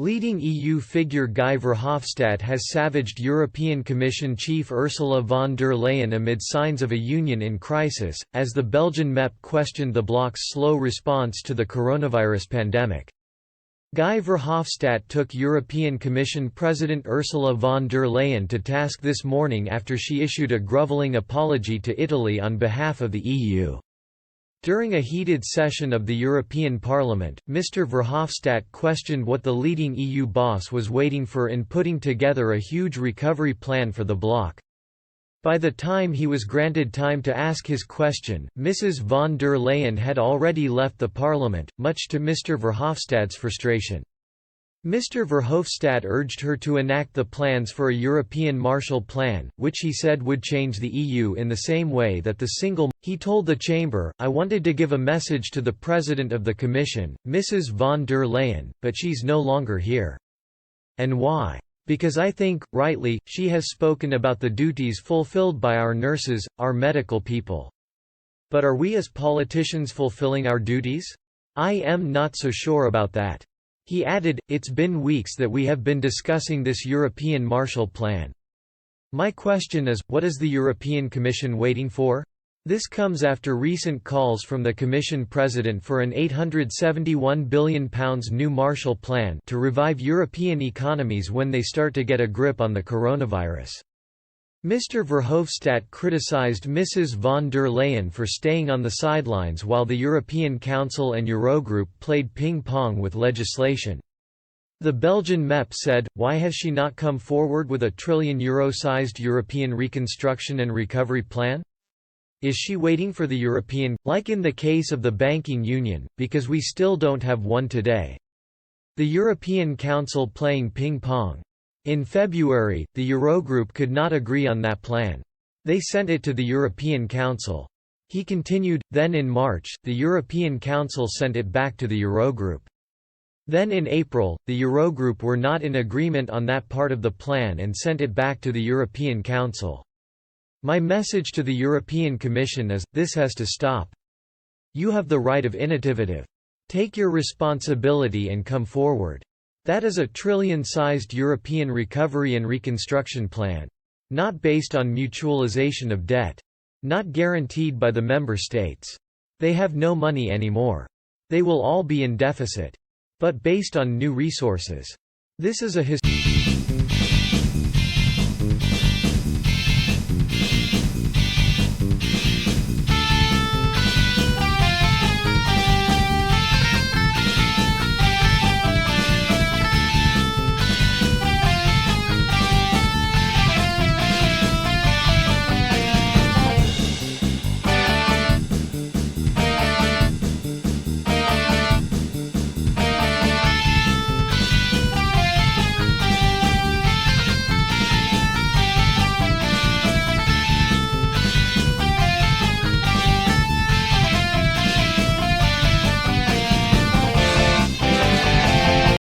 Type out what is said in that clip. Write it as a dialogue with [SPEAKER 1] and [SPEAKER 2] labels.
[SPEAKER 1] Leading EU figure Guy Verhofstadt has savaged European Commission chief Ursula von der Leyen amid signs of a union in crisis, as the Belgian MEP questioned the bloc's slow response to the coronavirus pandemic. Guy Verhofstadt took European Commission President Ursula von der Leyen to task this morning after she issued a grovelling apology to Italy on behalf of the EU. During a heated session of the European Parliament, Mr. Verhofstadt questioned what the leading EU boss was waiting for in putting together a huge recovery plan for the bloc. By the time he was granted time to ask his question, Mrs. von der Leyen had already left the Parliament, much to Mr. Verhofstadt's frustration. Mr. Verhofstadt urged her to enact the plans for a European Marshall Plan, which he said would change the EU in the same way that the single. He told the chamber, "I wanted to give a message to the President of the Commission, Mrs. von der Leyen, but she's no longer here. And why? Because I think, rightly, she has spoken about the duties fulfilled by our nurses, our medical people. But are we as politicians fulfilling our duties? I am not so sure about that." He added, "It's been weeks that we have been discussing this European Marshall Plan. My question is, what is the European Commission waiting for? This comes after recent calls from the Commission President for an £871 billion new Marshall Plan to revive European economies when they start to get a grip on the coronavirus." Mr. Verhofstadt criticized Mrs. von der Leyen for staying on the sidelines while the European Council and Eurogroup played ping-pong with legislation. The Belgian MEP said, "Why has she not come forward with a €1 trillion-sized European reconstruction and recovery plan? Is she waiting for the European, like in the case of the banking union, because we still don't have one today? The European Council playing ping-pong. In February, the Eurogroup could not agree on that plan. They sent it to the European Council." He continued, "Then in March, the European Council sent it back to the Eurogroup. Then in April, the Eurogroup were not in agreement on that part of the plan and sent it back to the European Council. My message to the European Commission is, this has to stop. You have the right of initiative. Take your responsibility and come forward. That is a trillion-sized European recovery and reconstruction plan. Not based on mutualization of debt. Not guaranteed by the member states. They have no money anymore. They will all be in deficit. But based on new resources. This is a